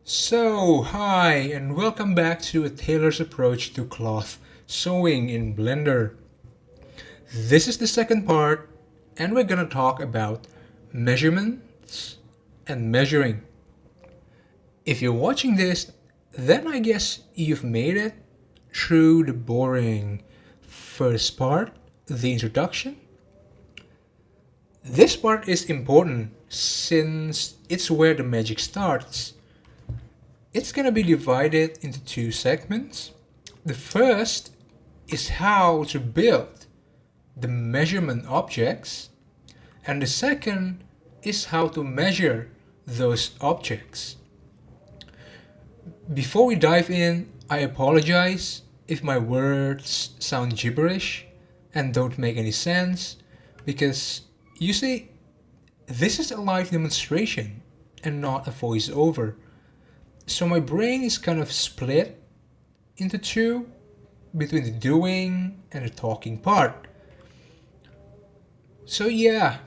Hi, and welcome back to a Tailor's approach to cloth sewing in Blender. This is the second part, and we're gonna talk about measurements and measuring. If you're watching this, then I guess you've made it through the boring first part, the introduction. This part is important since it's where the magic starts. It's going to be divided into two segments. The first is how to build the measurement objects, and the second is how to measure those objects. Before we dive in, I apologize if my words sound gibberish and don't make any sense, because you see, this is a live demonstration and not a voiceover. So my brain is kind of split into two between the doing and the talking part. So yeah,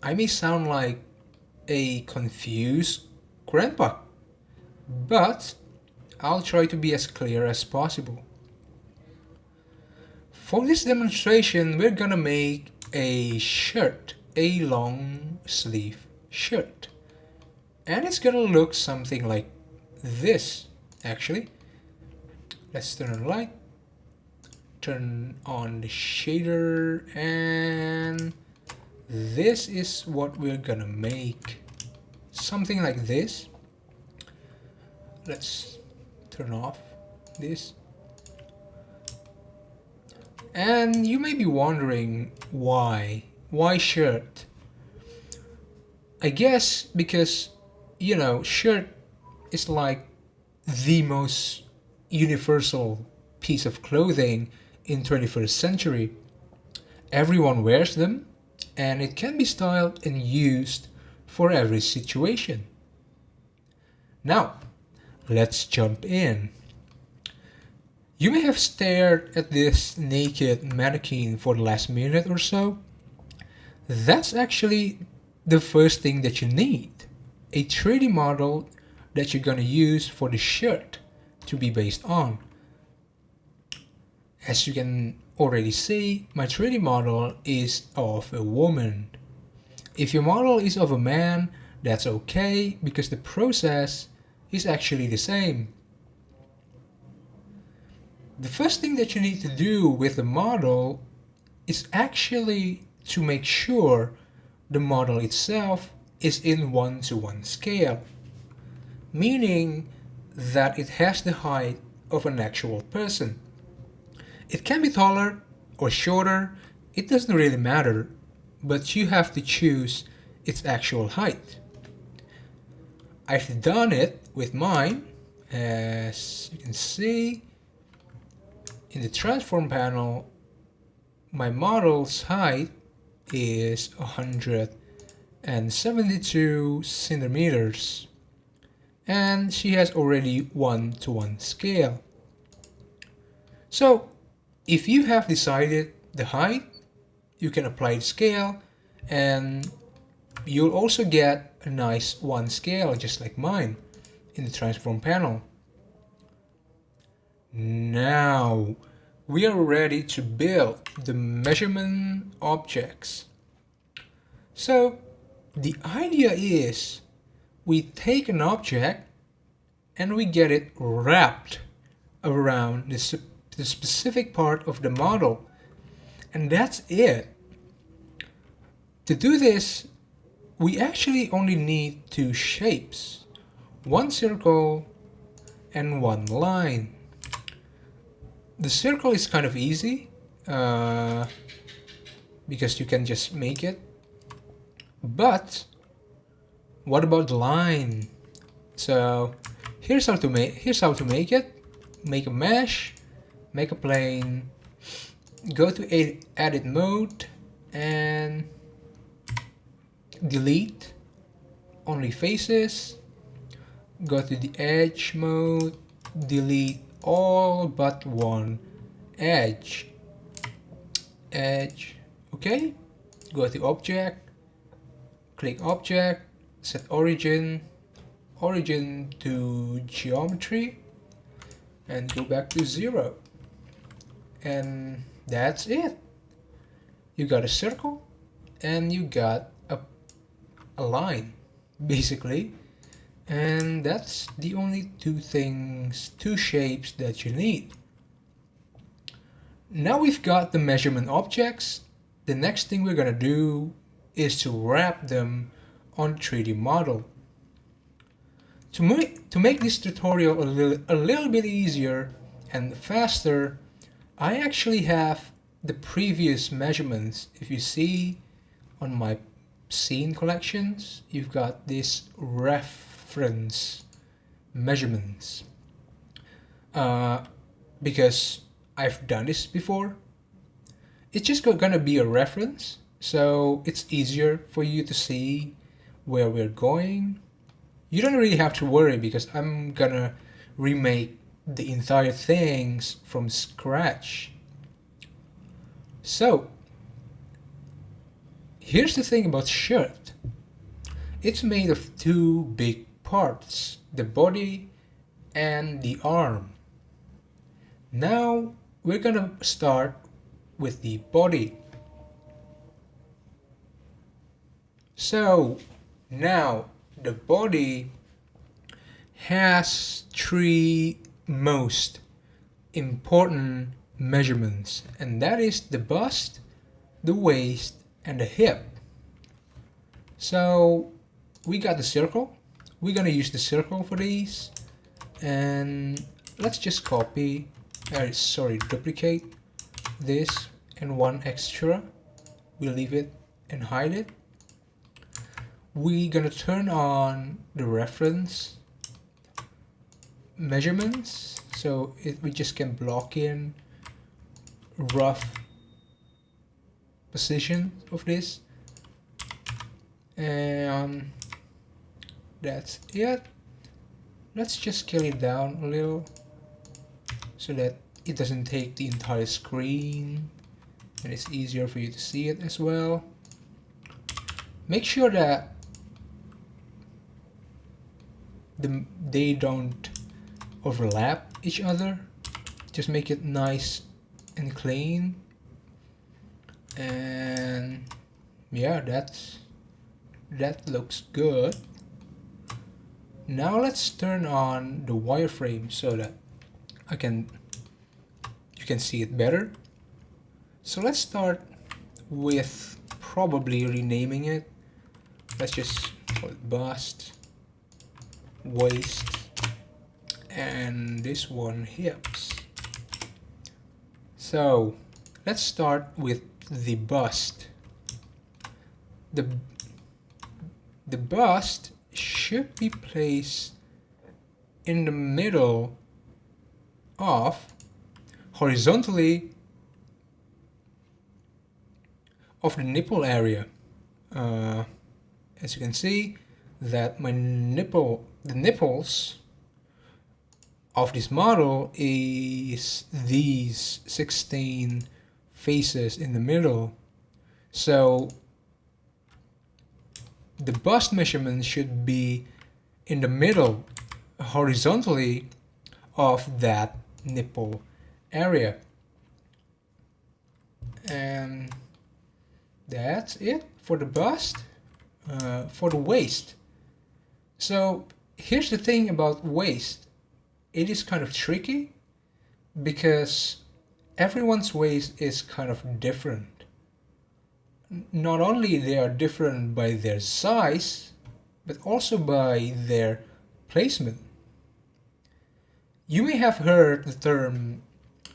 I may sound like a confused grandpa, but I'll try to be as clear as possible. For this demonstration, we're gonna make a shirt, a long sleeve shirt. And it's gonna look something like this, actually. Let's turn on the light, turn on the shader, and this is what we're gonna make. Something like this. Let's turn off this. And you may be wondering why? Why shirt? I guess because, shirt is like the most universal piece of clothing in 21st century. Everyone wears them, and it can be styled and used for every situation. Now, let's jump in. You may have stared at this naked mannequin for the last minute or so. That's actually the first thing that you need. A 3D model that you're gonna use for the shirt to be based on. As you can already see, my 3D model is of a woman. If your model is of a man, that's okay because the process is actually the same. The first thing that you need to do with the model is actually to make sure the model itself is in 1:1 scale, meaning that it has the height of an actual person. It can be taller or shorter, it doesn't really matter, but you have to choose its actual height. I've done it with mine, as you can see. In the transform panel, my model's height is 172 centimeters, and she has already 1:1 scale. So if you have decided the height, you can apply the scale, and you'll also get a nice 1 scale just like mine in the transform panel. Now we are ready to build the measurement objects. So the idea is we take an object and we get it wrapped around the specific part of the model, and that's it. To do this, we actually only need two shapes, one circle and one line. The circle is kind of easy because you can just make it. But what about the line? So here's how to make it. Make a mesh, make a plane, go to edit mode and delete only faces. Go to the edge mode, delete all but one edge. Okay, go to object, click object, set origin, origin to geometry and go back to 0. And that's it. You got a circle and you got a line, basically. And that's the only two shapes that you need. Now we've got the measurement objects. The next thing we're gonna do is to wrap them on the 3D model. To make this tutorial a little bit easier and faster, I actually have the previous measurements. If you see on my scene collections, you've got this reference measurements. Because I've done this before, it's just gonna be a reference, so it's easier for you to see where we're going. You don't really have to worry because I'm gonna remake the entire things from scratch. So here's the thing about shirt. It's made of two big parts, the body and the arm. Now we're gonna start with the body. So now the body has three most important measurements, and that is the bust, the waist, and the hip. So we got the circle. We're gonna use the circle for these, and let's just duplicate this and one extra. We'll leave it and hide it. We're gonna turn on the reference measurements, so we just can block in rough position of this, and that's it. Let's just scale it down a little so that it doesn't take the entire screen and it's easier for you to see it as well. Make sure that they don't overlap each other. Just make it nice and clean. And yeah, that looks good. Now let's turn on the wireframe so that you can see it better. So let's start with probably renaming it. Let's just call it bust, waist, and this one hips. So let's start with the bust. The bust should be placed in the middle of, horizontally, of the nipple area. As you can see, that the nipples of this model is these 16 faces in the middle. So the bust measurement should be in the middle, horizontally, of that nipple area. And that's it for the bust. For the waist. So here's the thing about waist. It is kind of tricky because everyone's waist is kind of different. Not only they are different by their size, but also by their placement. You may have heard the term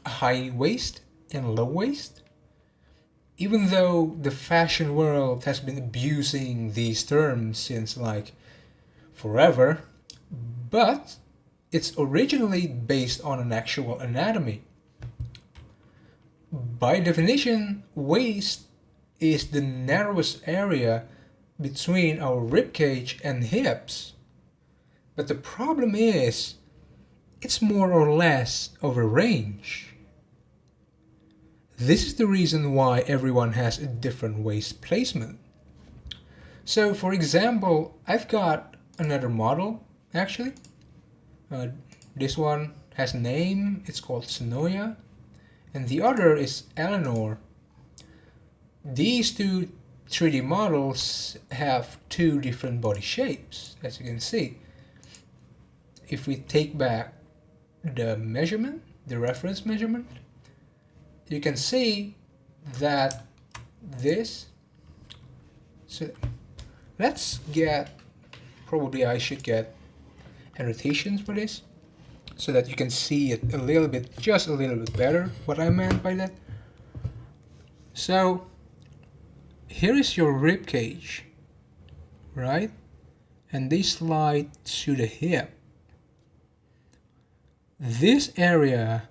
high waist and low waist. Even though the fashion world has been abusing these terms since like forever, but it's originally based on an actual anatomy. By definition, waist is the narrowest area between our ribcage and hips. But the problem is, it's more or less of a range. This is the reason why everyone has a different waist placement. So for example, I've got another model, actually. Uh, this one has a name, it's called Sonoya, and the other is Eleanor. These two 3D models have two different body shapes, as you can see. If we take back the measurement, the reference measurement, you can see that this, so let's get, probably I should get annotations for this so that you can see it a little bit, just a little bit better, what I meant by that. So here is your rib cage, right? And they slide to the hip. This area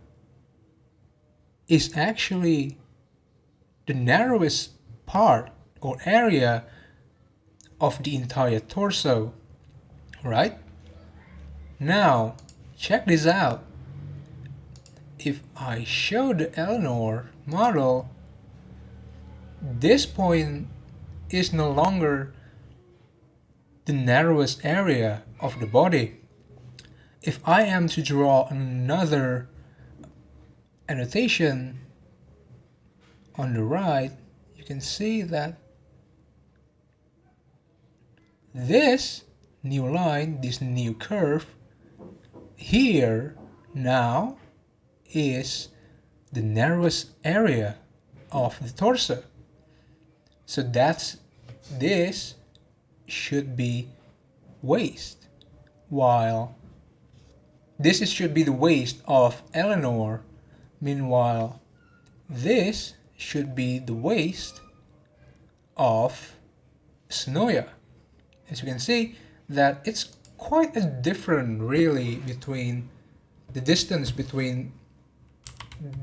is actually the narrowest part or area of the entire torso, right? Now, check this out. If I show the Eleanor model, this point is no longer the narrowest area of the body. If I am to draw another annotation on the right, you can see that this new line, this new curve here now is the narrowest area of the torso. So this should be waist, while this should be the waist of Eleanor. Meanwhile, this should be the waist of Sonoya. As you can see, that it's quite a different really between the distance between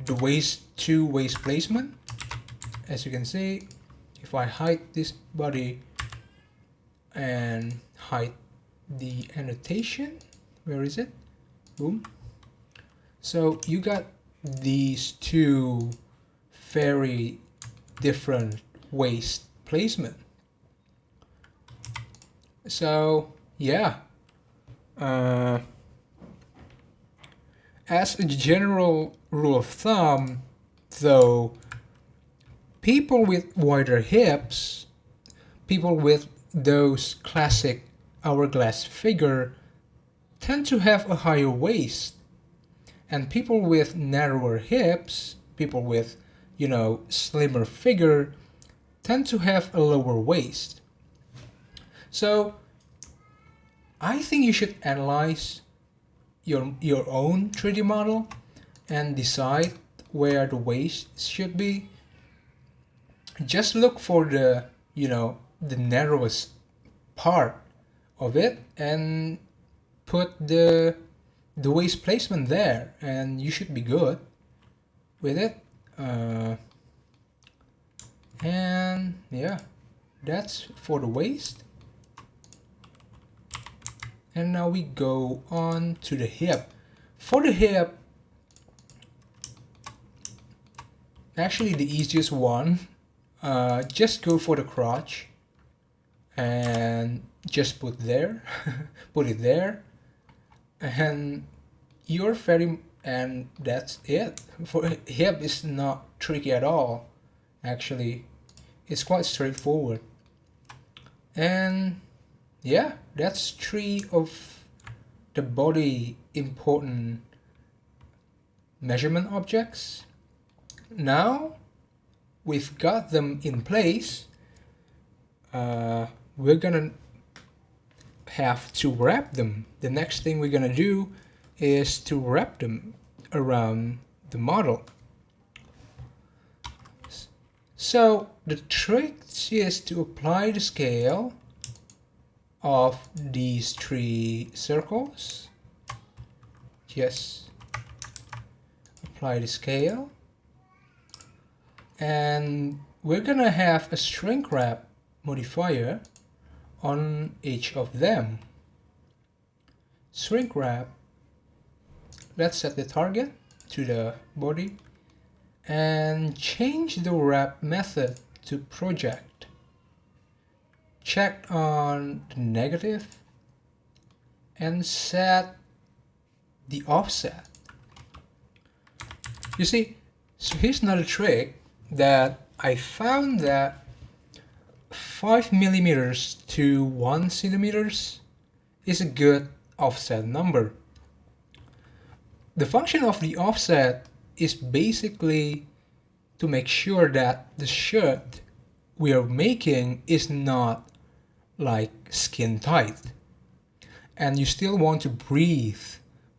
the waist to waist placement. As you can see, if I hide this body and hide the annotation, where is it? Boom. So you got these two very different waist placement. So yeah, as a general rule of thumb, though, people with wider hips, people with those classic hourglass figure, tend to have a higher waist, and people with narrower hips, people with, slimmer figure, tend to have a lower waist. So I think you should analyze your own 3D model and decide where the waist should be. Just look for the narrowest part of it and put the waist placement there, and you should be good with it. And yeah, that's for the waist. And now we go on to the hip. For the hip, actually the easiest one, just go for the crotch and just put it there, and and that's it. For hip is not tricky at all. Actually, it's quite straightforward. And yeah, that's 3 of the body important measurement objects. Now we've got them in place, we're gonna have to wrap them. The next thing we're gonna do is to wrap them around the model. So the trick is to apply the scale of these 3 circles. Just apply the scale, and we're gonna have a shrink wrap modifier on each of them. Shrink wrap, let's set the target to the body and change the wrap method to project. Check on the negative and set the offset. You see, so here's another trick that I found, that 5 millimeters to 1 centimeters is a good offset number. The function of the offset is basically to make sure that the shirt we are making is not like skin tight, and you still want to breathe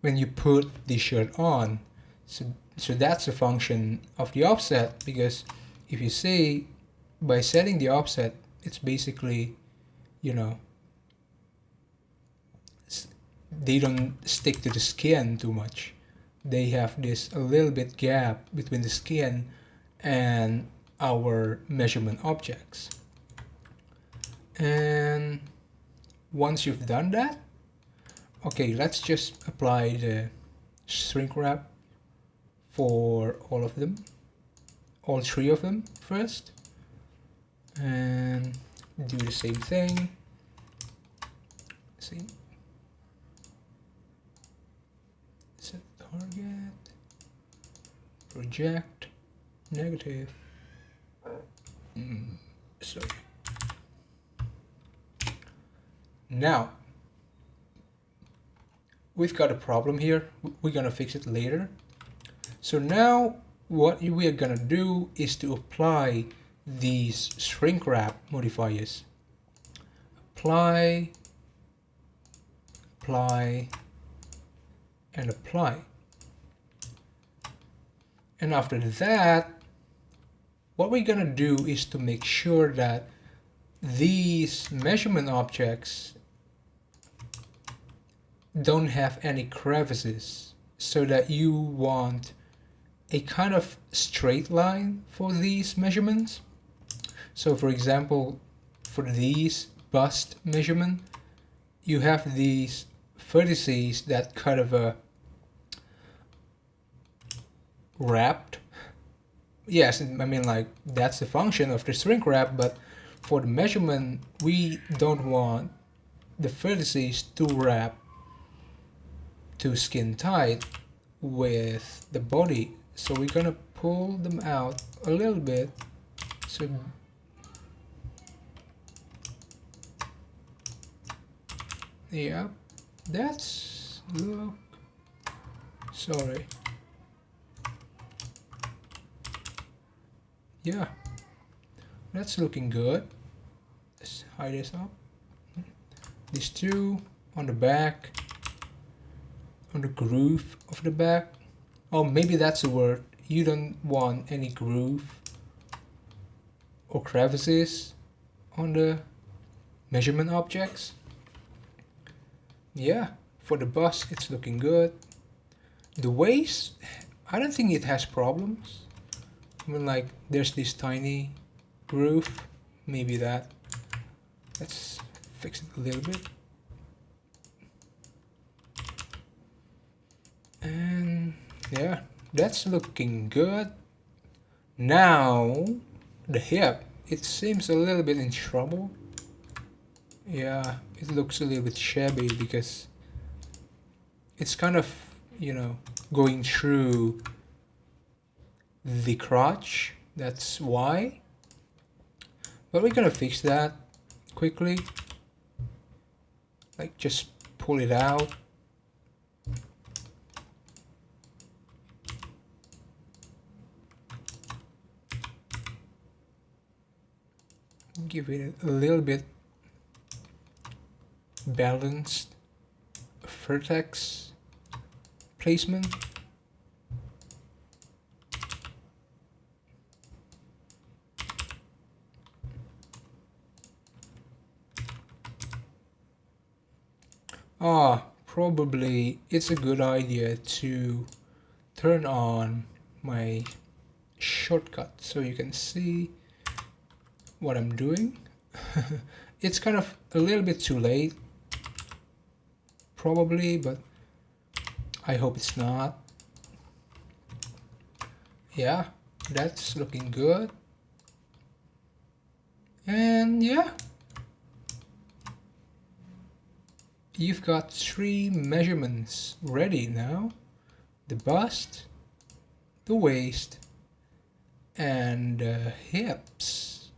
when you put the shirt on. So that's the function of the offset, because if you see, by setting the offset, it's basically, you know, they don't stick to the skin too much. They have this a little bit gap between the skin and our measurement objects. And once you've done that, okay, let's just apply the shrink wrap for all of them, all three of them first, and do the same thing. See, set target, project, negative. Sorry. Now we've got a problem here. We're gonna fix it later. So now what we are gonna do is to apply these shrink wrap modifiers. Apply, apply, and apply. And after that, what we're gonna do is to make sure that these measurement objects don't have any crevices, so that you want a kind of straight line for these measurements. So for example, for these bust measurement, you have these vertices that kind of wrapped. Yes, I mean, like, that's the function of the shrink wrap, but for the measurement, we don't want the vertices to wrap to skin tight with the body. So we're gonna pull them out a little bit. So yeah, that's, look, sorry. Yeah, that's looking good. Let's hide this up. These two on the back, on the groove of the back. Oh, maybe that's the word. You don't want any groove or crevices on the measurement objects. Yeah, for the bust it's looking good. The waist, I don't think it has problems. I mean, like, there's this tiny groove, maybe that. Let's fix it a little bit. And yeah, that's looking good. Now, the hip, it seems a little bit in trouble. Yeah, it looks a little bit shabby because it's kind of, you know, going through the crotch. That's why. But we're gonna fix that quickly. Like, just pull it out. Give it a little bit balanced vertex placement. Probably it's a good idea to turn on my shortcut so you can see what I'm doing. It's kind of a little bit too late, probably, but I hope it's not. Yeah, that's looking good. And yeah, you've got 3 measurements ready now: the bust, the waist, and the hips.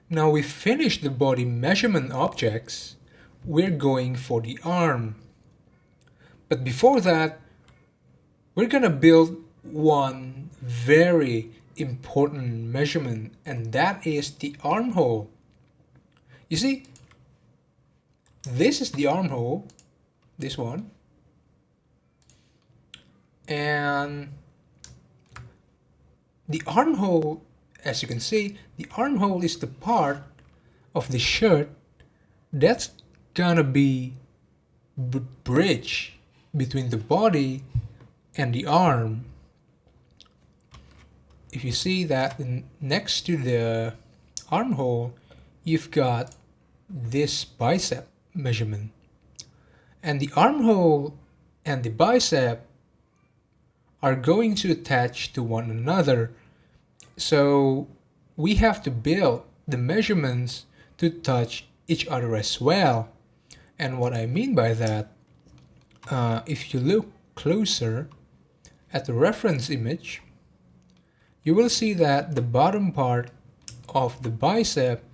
Now we've finished the body measurement objects, we're going for the arm. But before that, we're gonna build one very important measurement, and that is the armhole. You see, this is the armhole, this one, and the armhole, as you can see, the armhole is the part of the shirt that's gonna be bridge between the body and the arm. If you see that next to the armhole, you've got this bicep measurement. And the armhole and the bicep are going to attach to one another. So we have to build the measurements to touch each other as well. And what I mean by that, if you look closer at the reference image, you will see that the bottom part of the bicep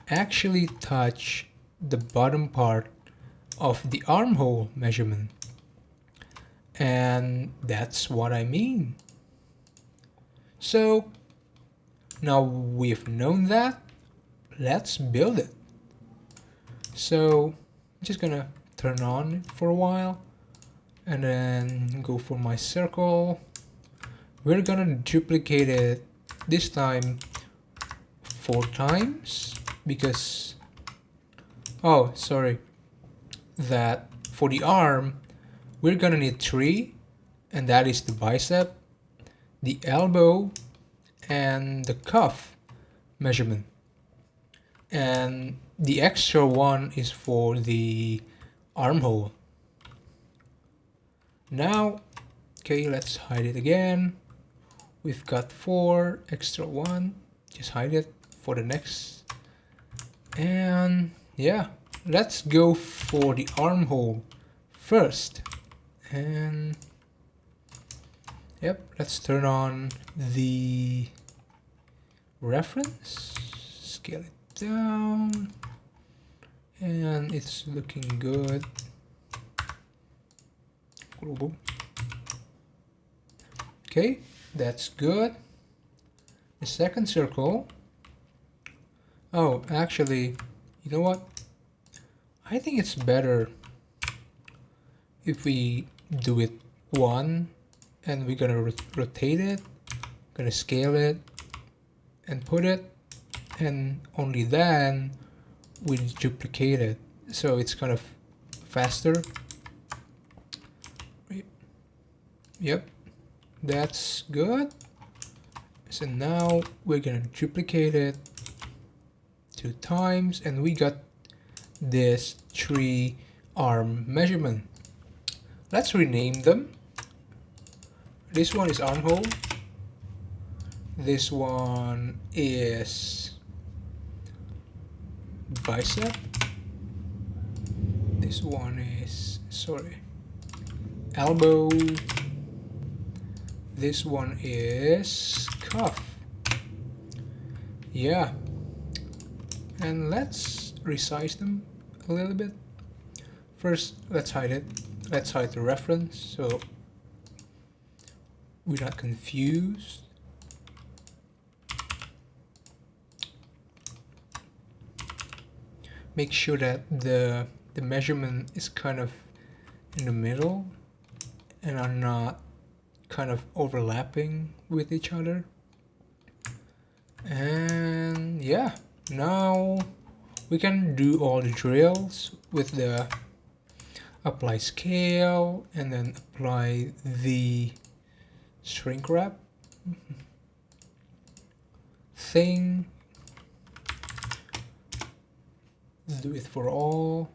actually touch the bottom part of the armhole measurement. And that's what I mean. So now we've known that, let's build it. So I'm just gonna turn on it for a while and then go for my circle. We're gonna duplicate it this time 4 times because, oh sorry, that for the arm we're gonna need 3, and that is the bicep, the elbow, and the cuff measurement. And the extra one is for the armhole. Now, okay, let's hide it again. We've got 4, extra 1, just hide it for the next. And yeah, let's go for the armhole first. And yep, let's turn on the reference, scale it down, and it's looking good. Global. Okay, that's good. The second circle. Oh, actually, you know what? I think it's better if we do it 1 and we're gonna rotate it, gonna scale it and put it, and only then we duplicate it, so it's kind of faster. Yep, that's good. So now we're gonna duplicate it 2 times and we got this 3 arm measurement. Let's rename them. This one is armhole. This one is bicep. This one is, sorry, elbow. This one is cuff. Yeah. And let's resize them a little bit. First, let's hide it. Let's hide the reference so we're not confused. Make sure that the measurement is kind of in the middle and are not kind of overlapping with each other. And yeah, now we can do all the drills with the apply scale and then apply the shrink wrap thing. Do it for all.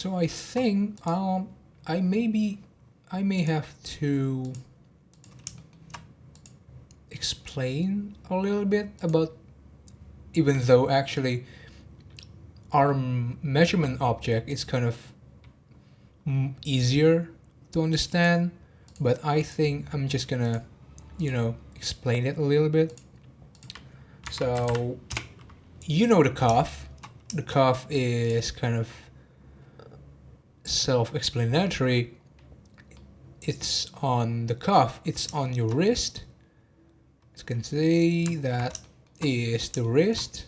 So I think I maybe I may have to explain a little bit about, even though actually our measurement object is kind of easier to understand, but I think I'm just gonna, explain it a little bit. So, the cuff. The cuff is kind of self-explanatory. It's on the cuff, it's on your wrist. As you can see, that is the wrist.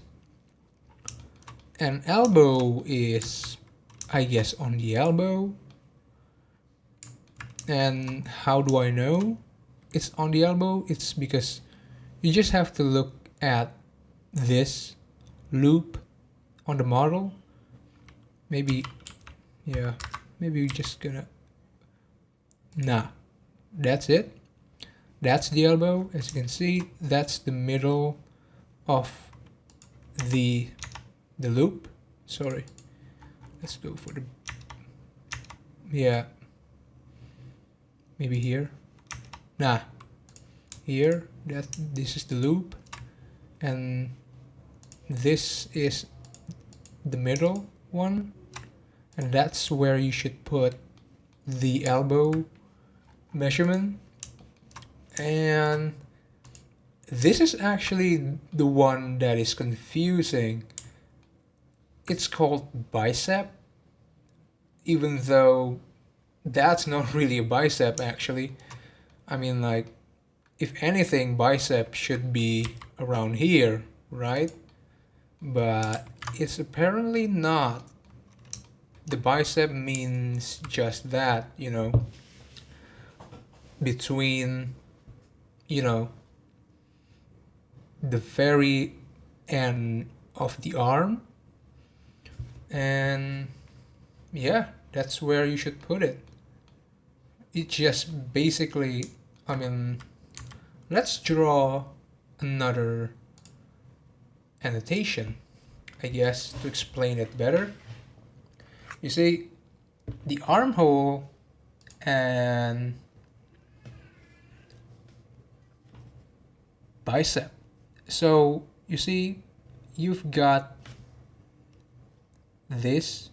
And elbow is, I guess, on the elbow. And how do I know it's on the elbow? It's because you just have to look at this loop on the model. Maybe, yeah, maybe we're just gonna, nah, that's it. That's the elbow. As you can see, that's the middle of the loop. Sorry, let's go for the, yeah, maybe here. Nah, here, this is the loop, and this is the middle one, and that's where you should put the elbow measurement. And this is actually the one that is confusing. It's called bicep, even though that's not really a bicep actually. I mean, like, if anything, bicep should be around here, right? But it's apparently not. The bicep means just that, between, the very end of the arm, and yeah, that's where you should put it. It just basically, I mean, let's draw another annotation, I guess, to explain it better. You see, the armhole and bicep. So you see, you've got this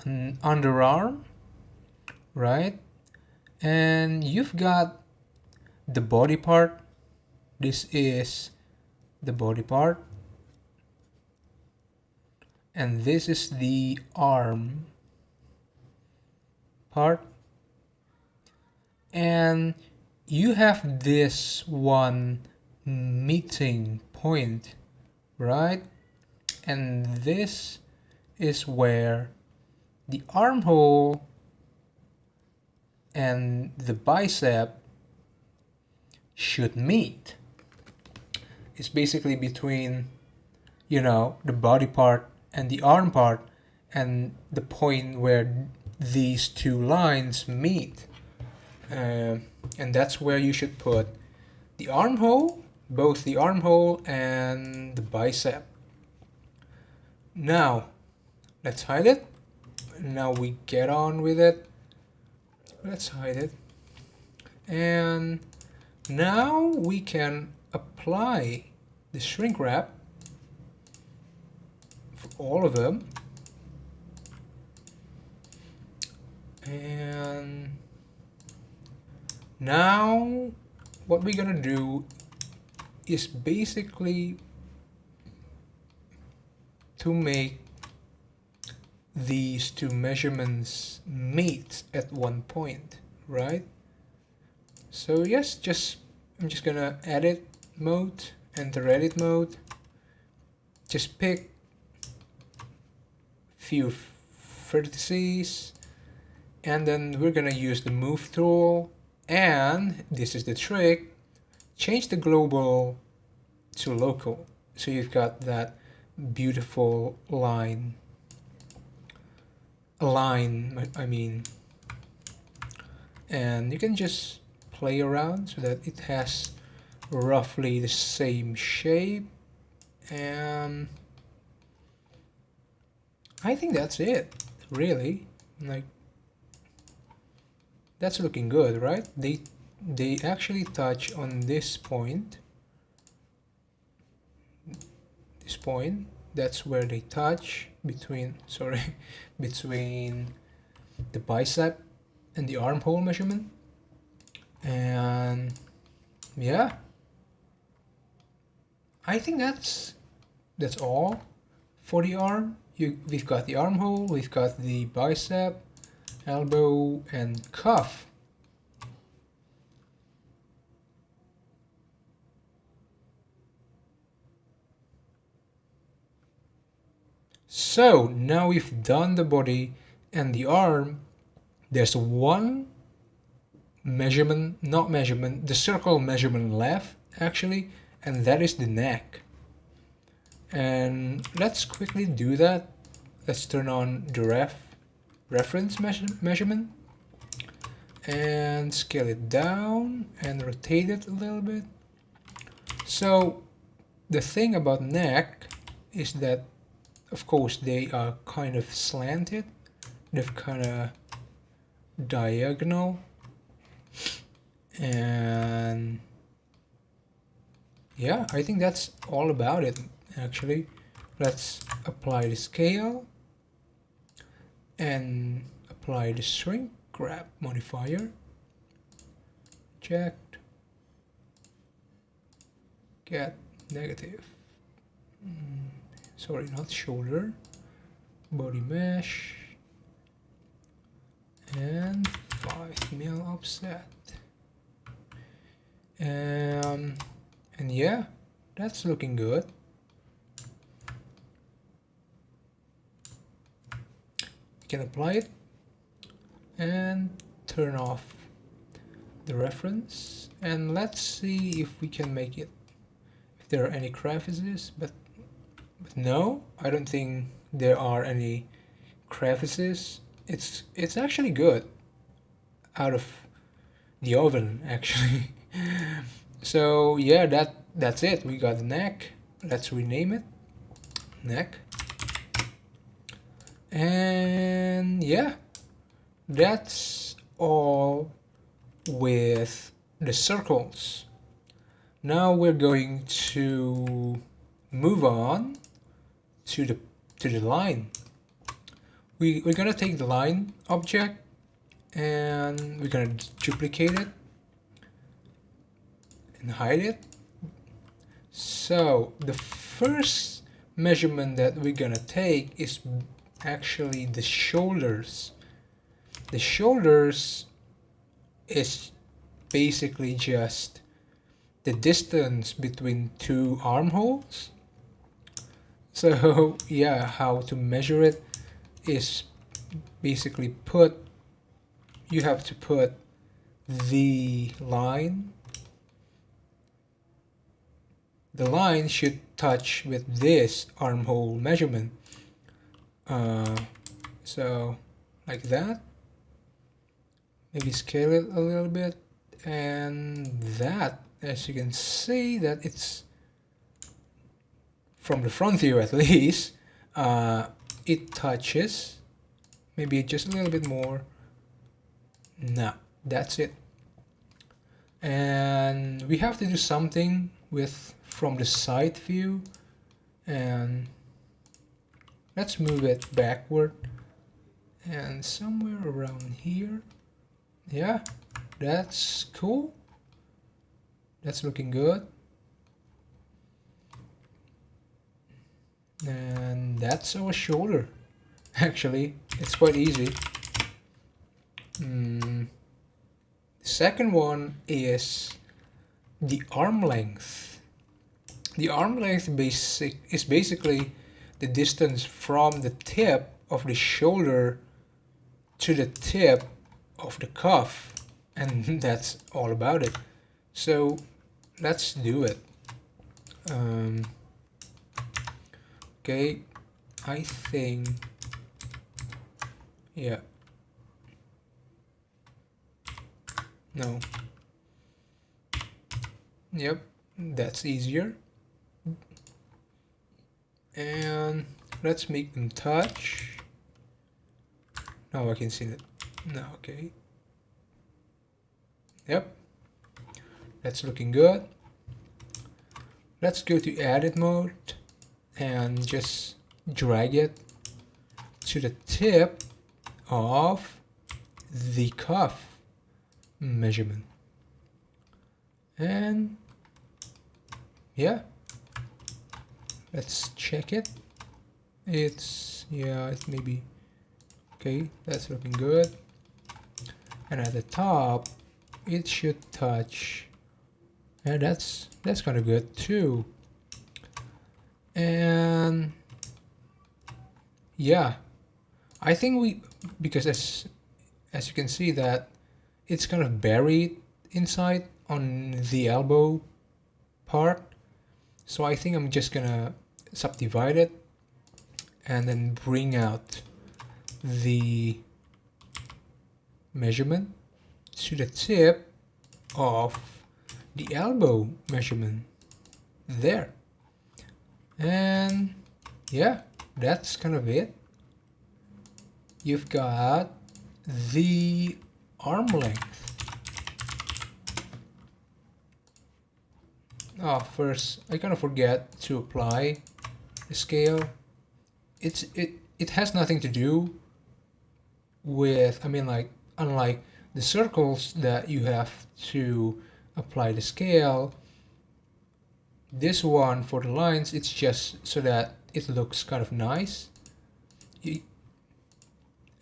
underarm, right? And you've got the body part. This is the body part, and this is the arm part, and you have this one meeting point, right? And this is where the armhole and the bicep should meet. It's basically between, the body part and the arm part, and the point where these two lines meet. And that's where you should put the armhole, both the armhole and the bicep. Now, let's hide it. Now we get on with it. Let's hide it. And now we can apply the shrink wrap for all of them. And now what we're gonna do is basically to make these two measurements meet at one point, right? So yes, I'm just gonna edit mode, enter edit mode, just pick few vertices, and then we're gonna use the move tool, and this is the trick, change the global to local, so you've got that beautiful line, I mean, and you can just play around so that it has roughly the same shape. And I think that's it, really. Like, that's looking good, right? They actually touch on this point. This point, that's where they touch between, sorry, between the bicep and the armhole measurement. And yeah, I think that's all for the arm. We've got the armhole, we've got the bicep, elbow, and cuff. So now we've done the body and the arm. There's one measurement, not measurement, the circle measurement left actually, and that is the neck. And let's quickly do that. Let's turn on the reference measurement and scale it down and rotate it a little bit. So the thing about neck is that, of course, they are kind of slanted. They're kind of diagonal. And yeah, I think that's all about it, actually. Let's apply the scale and apply the shrink wrap modifier. Checked. Get negative. Sorry, not shoulder. Body mesh. And 5 mil offset. And yeah, that's looking good. You can apply it and turn off the reference, and let's see if we can make it, if there are any crevices, but no, I don't think there are any crevices. It's actually good out of the oven, actually. So yeah, that's it. We got the neck. Let's rename it neck. And yeah, that's all with the circles. Now we're going to move on to the line. We're gonna take the line object and we're gonna duplicate it and hide it. So the first measurement that we're gonna take is actually the shoulders. The shoulders is basically just the distance between two armholes. So yeah, how to measure it is basically you have to put the line. The line should touch with this armhole measurement. So like that. Maybe scale it a little bit, and that, as you can see, that it's from the front view at least, it touches. Maybe just a little bit more. Nah, that's it. And we have to do something with from the side view, and let's move it backward and somewhere around here. Yeah, that's cool. That's looking good. And that's our shoulder. Actually, it's quite easy. The second one is the arm length. The arm length is basically the distance from the tip of the shoulder to the tip of the cuff, and that's all about it. So let's do it. Okay, I think, yeah, no, yep, that's easier. And let's make them touch. Now I can see that. No, okay. Yep, that's looking good. Let's go to edit mode and just drag it to the tip of the cuff measurement. And yeah, let's check it. It's maybe okay, that's looking good. And at the top it should touch, and that's kind of good too. And yeah, I think because as you can see that it's kind of buried inside on the elbow part, so I think I'm just gonna subdivide it and then bring out the measurement to the tip of the elbow measurement there. And yeah, that's kind of it. You've got the arm length. Oh, first I kind of forget to apply the scale. It has nothing to do with, I mean, like, unlike the circles that you have to apply the scale, this one for the lines, it's just so that it looks kind of nice.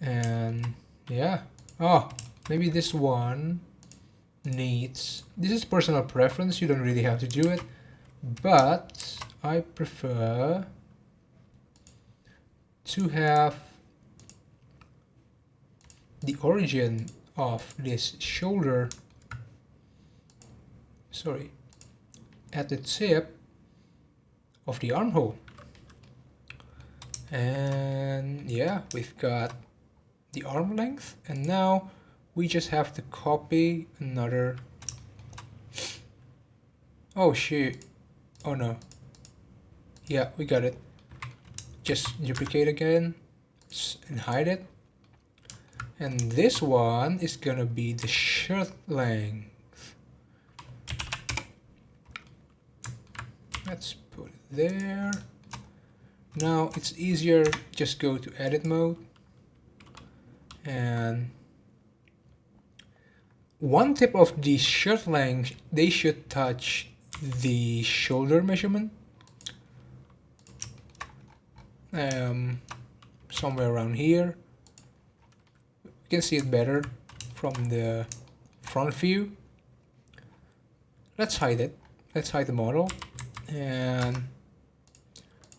And yeah, oh, maybe this one needs, this is personal preference, you don't really have to do it, but I prefer to have the origin of this shoulder, at the tip of the armhole. And yeah, we've got the arm length, and now we just have to copy another. Oh shit, oh no, yeah, we got it. Just duplicate again and hide it. And this one is gonna be the shirt length. Let's put it there. Now it's easier, just go to edit mode, and one tip of the shirt length, they should touch the shoulder measurement, somewhere around here. You can see it better from the front view. Let's hide it. Let's hide the model and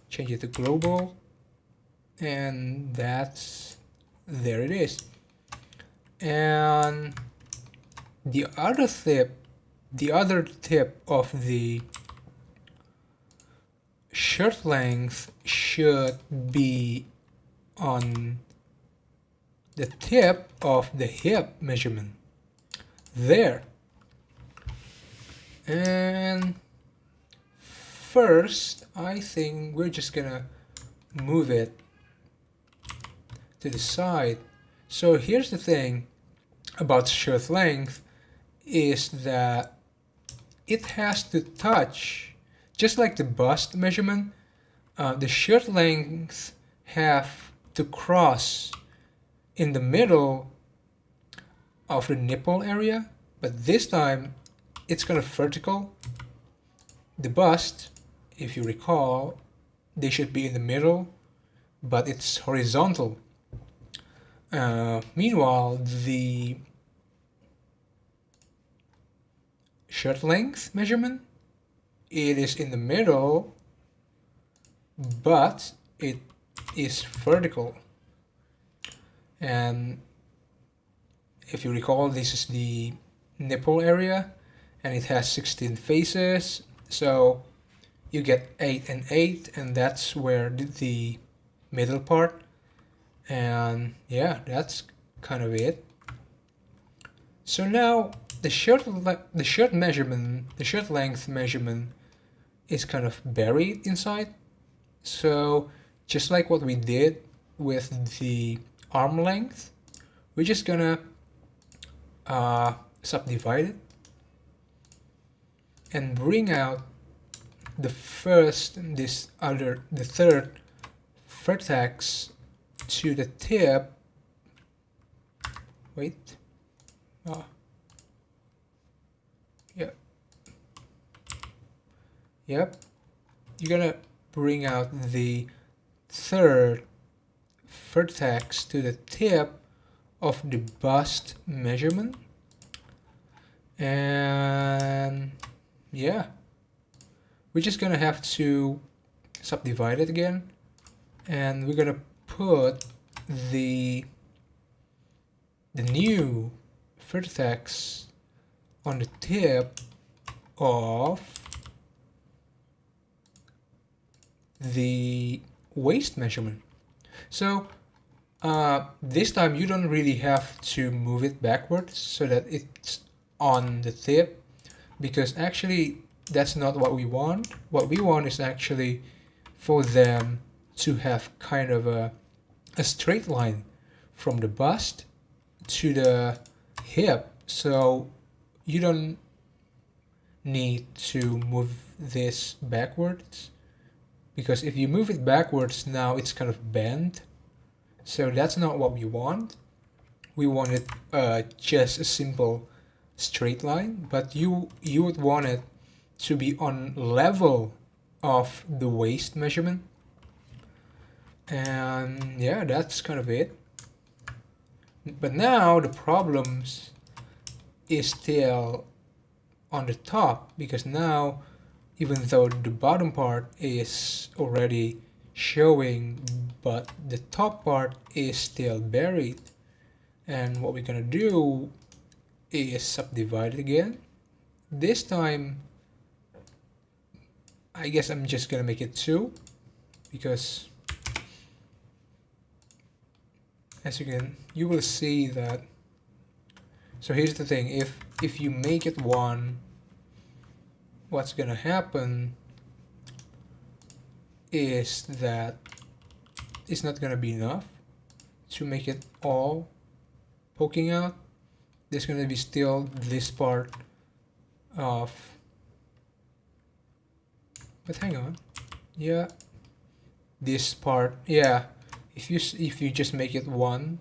change it to global, and that's, there it is. And the other tip of the shirt length should be on the tip of the hip measurement there. And first, I think we're just gonna move it to the side. So here's the thing about shirt length, is that it has to touch, just like the bust measurement, the shirt length have to cross in the middle of the nipple area, but this time it's kind of vertical. The bust, if you recall, they should be in the middle, but it's horizontal. Meanwhile, the shirt length measurement, it is in the middle, but it is vertical. And if you recall, this is the nipple area, and it has 16 faces, so you get 8 and 8, and that's where the middle part. And yeah, that's kind of it. So now the shirt length measurement is kind of buried inside. So just like what we did with the arm length, we're just gonna subdivide it and bring out the third vertex to the tip. Wait. Yep. Yep. You're gonna bring out the third vertex to the tip of the bust measurement. And yeah, we're just gonna have to subdivide it again, and we're gonna put the new vertex on the tip of the waist measurement. So this time you don't really have to move it backwards so that it's on the tip, because actually that's not what we want. What we want is actually for them to have kind of a straight line from the bust to the hip, so you don't need to move this backwards, because if you move it backwards, now it's kind of bent. So that's not what we want. We wanted just a simple straight line, but you would want it to be on level of the waist measurement. And yeah, that's kind of it. But now the problems is still on the top, because now even though the bottom part is already showing, but the top part is still buried. And what we're gonna do is subdivide it again. This time I guess I'm just gonna make it 2, because as you will see that. So here's the thing, if you make it 1, what's gonna happen is that it's not gonna be enough to make it all poking out. There's gonna be still this part of, but hang on, yeah, this part, yeah. If you just make it 1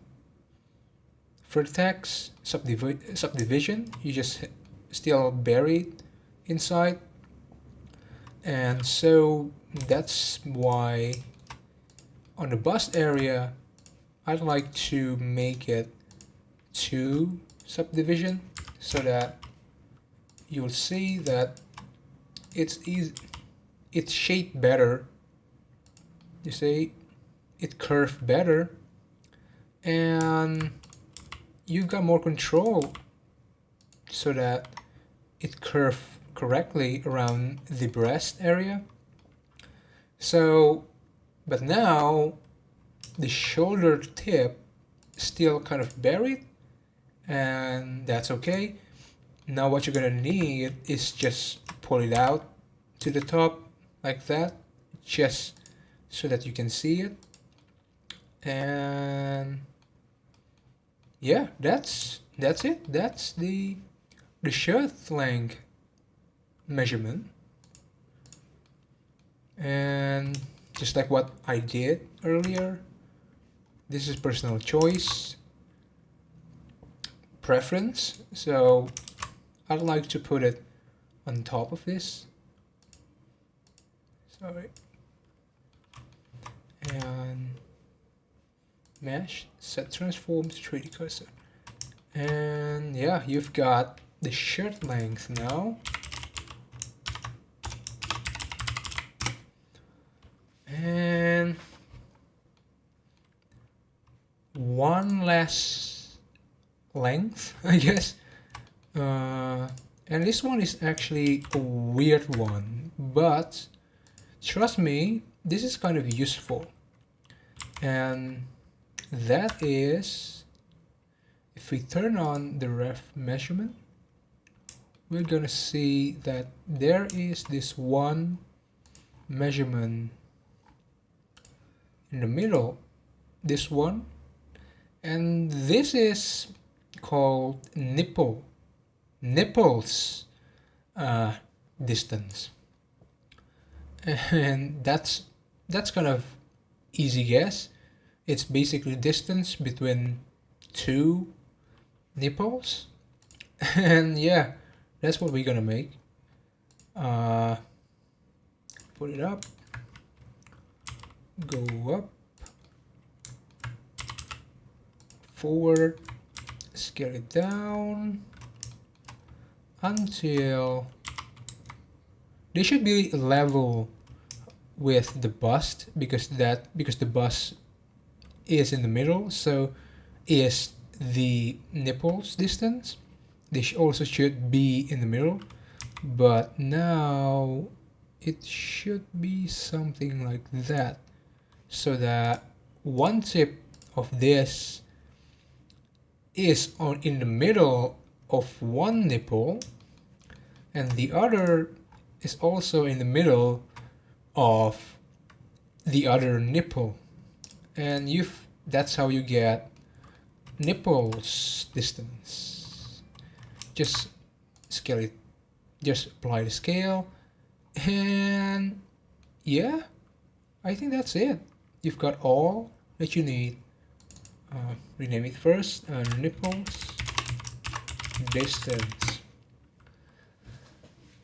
vertex subdivision, you just still buried inside. And so that's why on the bust area I'd like to make it 2 subdivision, so that you'll see that it's shaped better, you see, it curved better, and you've got more control so that it curved correctly around the breast area. So, but now the shoulder tip still kind of buried, and that's okay. Now what you're gonna need is just pull it out to the top like that, just so that you can see it. And yeah, that's it. That's the shirt length measurement. And just like what I did earlier, this is personal choice, preference. So I'd like to put it on top of this. Sorry. And mesh, set transform to 3D cursor. And yeah, you've got the shirt length now. And one less length, I guess. And this one is actually a weird one, but trust me, this is kind of useful. And that is, if we turn on the ref measurement, we're gonna see that there is this one measurement in the middle, this one, and this is called nipples distance, and that's kind of easy guess. It's basically distance between two nipples, and yeah, that's what we're gonna make. Put it up, go up, forward, scale it down until they should be level with the bust, because the bust is in the middle, so is the nipples distance. They also should be in the middle, but now it should be something like that, so that one tip of this is in the middle of one nipple, and the other is also in the middle of the other nipple, and that's how you get nipples distance. Just scale it, just apply the scale, and yeah, I think that's it. You've got all that you need. Rename it first, nipples distance.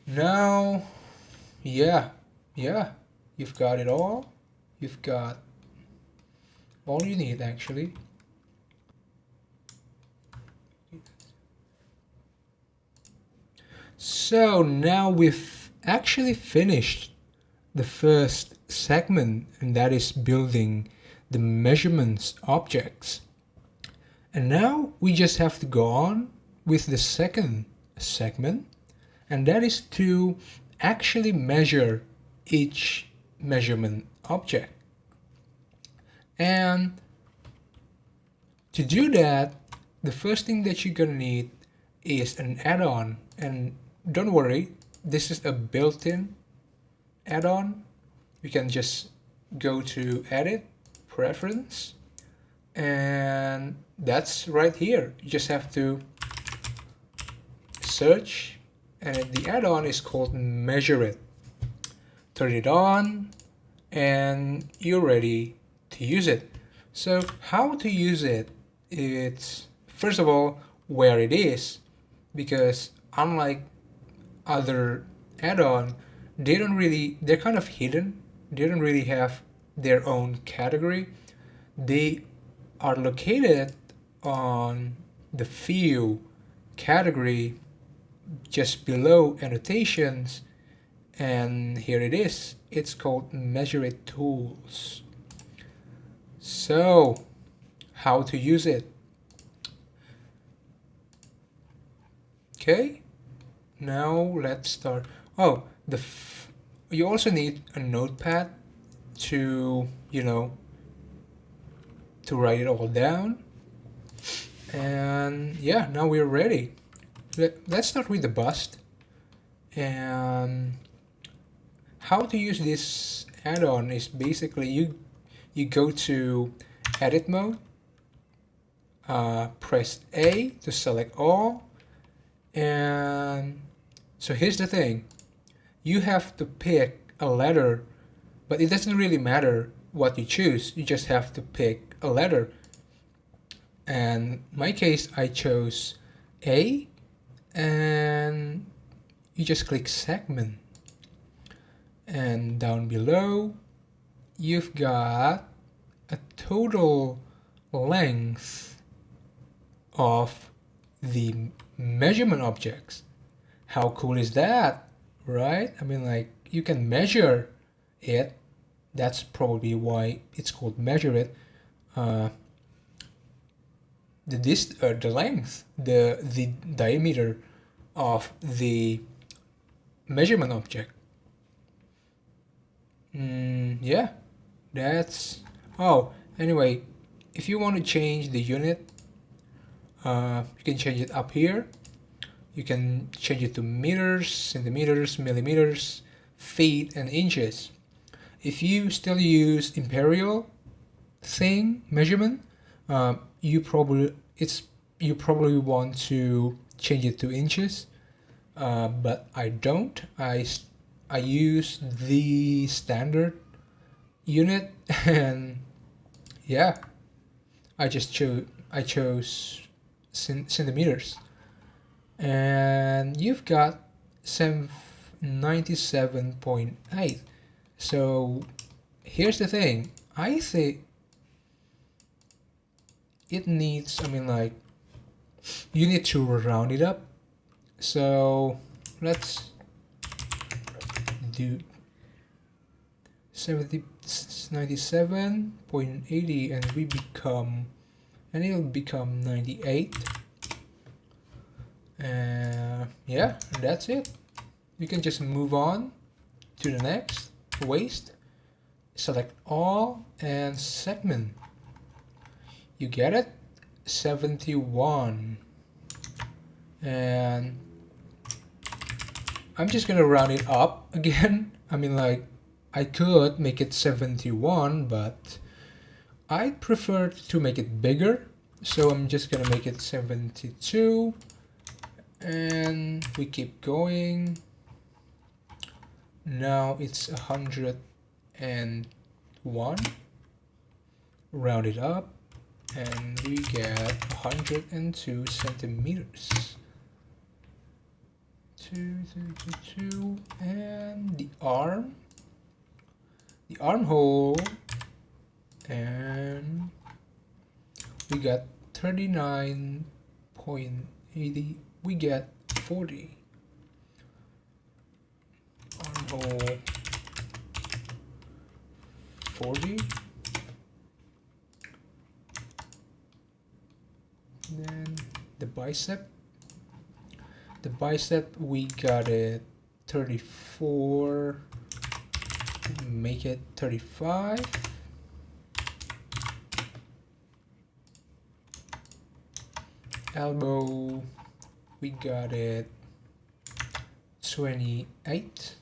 Now, yeah, you've got it all. You've got all you need, actually. So now we've actually finished the first segment, and that is building the measurements objects. And now we just have to go on with the second segment, and that is to actually measure each measurement object. And to do that, the first thing that you're gonna need is an add-on. And don't worry, this is a built-in add-on. You can just go to Edit, Preference, and that's right here. You just have to search, and the add-on is called Measure It. Turn it on, and you're ready to use it. So how to use it? It's first of all where it is, because unlike other add-on, they're kind of hidden. They don't really have their own category. They are located on the View category just below Annotations, and here it is. It's called Measure It Tools. So, how to use it? Okay, now let's start. Oh, you also need a notepad to, to write it all down. And yeah, now we're ready. Let's start with the bust. And how to use this add-on is basically you go to edit mode, press A to select all, and so here's the thing. You have to pick a letter, but it doesn't really matter what you choose. You just have to pick a letter. And in my case, I chose A, and you just click segment. And down below, you've got a total length of the measurement objects. How cool is that, right? I mean, like, you can measure it. That's probably why it's called Measure It. The length, the diameter of the measurement object. Yeah, that's. Oh, anyway, if you want to change the unit, you can change it up here. You can change it to meters, centimeters, millimeters, feet, and inches. If you still use imperial, thing measurement, you probably it's you probably want to change it to inches, but I don't. I use the standard unit, and yeah, I chose centimeters, and you've got 97.8. So here's the thing. I think it needs, I mean, like, you need to round it up. So let's do 97.80, and it'll become 98. Yeah, and that's it. You can just move on to the next, waist, select all, and segment. You get it? 71. And I'm just gonna round it up again. I mean, like, I could make it 71, but I prefer to make it bigger. So I'm just gonna make it 72. And we keep going. Now it's 101. Round it up, and we get 102 centimeters. 2, and the armhole, and we got 39.80. We get 40. Armhole 40. Then the bicep. The bicep, we got it 34. Make it 35. Elbow, we got it 28.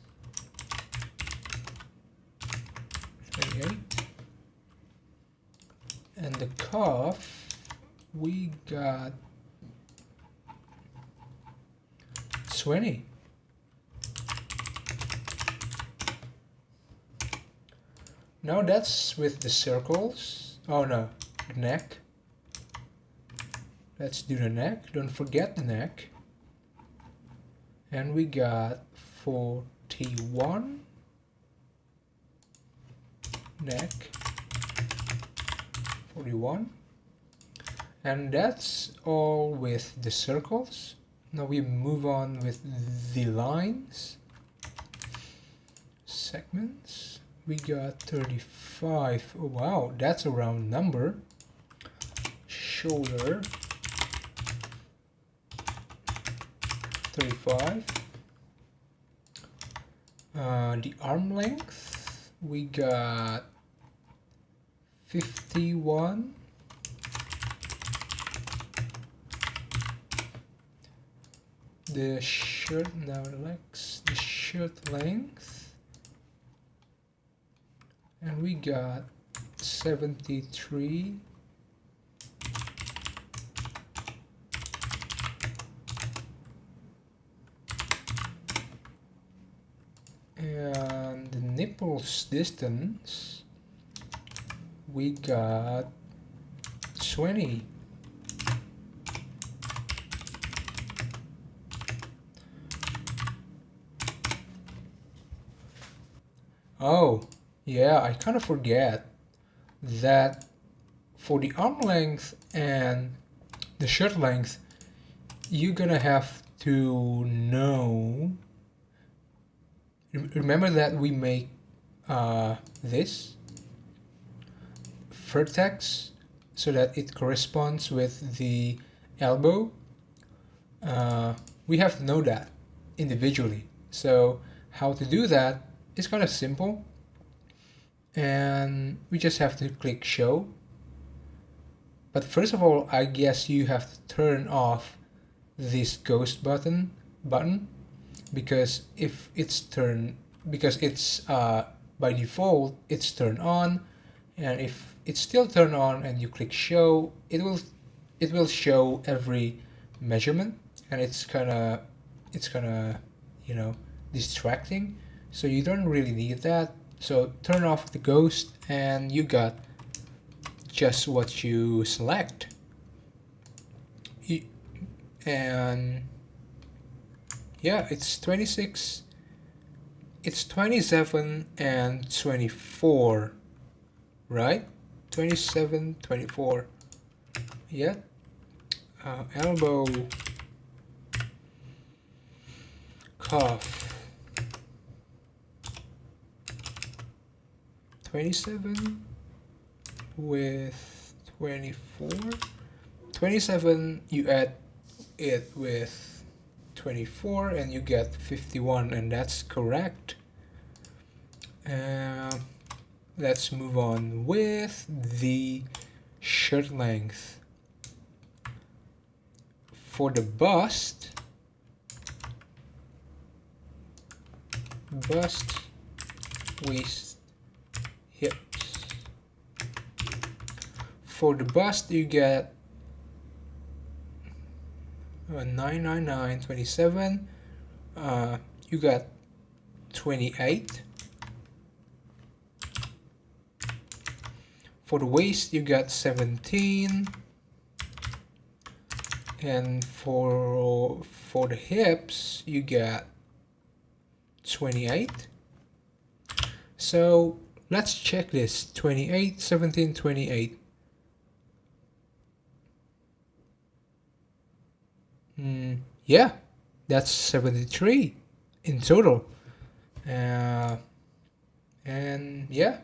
28. And the cuff, we got 20. Now that's with the circles. Oh no, the neck. Let's do the neck. Don't forget the neck. And we got 41. Neck. 41. And that's all with the circles. Now we move on with the lines. Segments. We got 35. Oh, wow, that's a round number. Shoulder. 35. The arm length. We got 51. The shirt, now legs, the shirt length, and we got 73. And the nipples distance, we got 20. Oh, yeah, I kind of forget that for the arm length and the shirt length, you're gonna have to know. Remember that we make this vertex so that it corresponds with the elbow. We have to know that individually. So how to do that is kind of simple, and we just have to click show. But first of all, I guess you have to turn off this ghost button, because if it's by default it's turned on, And if it's still turned on and you click show, it will show every measurement, and it's kind of you know distracting, so you don't really need that. So turn off the ghost and you got just what you select. And yeah, it's 26, it's 27 and 24, right? 27, 24. Yeah. Elbow, cuff, 27 with 24. 27, you add it with 24 and you get 51, and that's correct. Let's move on with the shirt length. For the bust, waist, hips. For the bust, you get 999, 27. You got 28. For the waist, you got 17. And for the hips, you got 28. So let's check this. 28, 17, 28. Yeah, that's 73 in total. And yeah,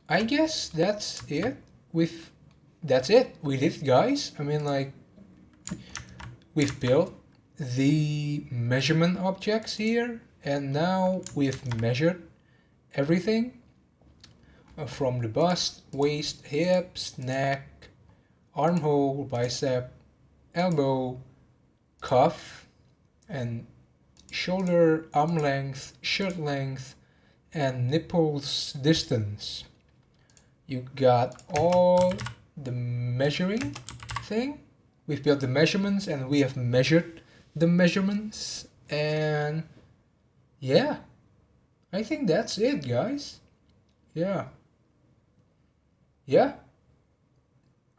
I guess that's it. That's it. We did, guys. I mean, like, we've built the measurement objects here, and now we've measured everything from the bust, waist, hips, neck, armhole, bicep, elbow, cuff, and shoulder, arm length, shirt length, and nipples distance. You got all the measuring thing. We've built the measurements and we have measured the measurements, and yeah, I think that's it, guys. Yeah,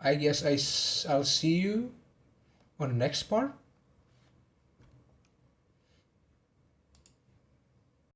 I guess I'll see you on the next part.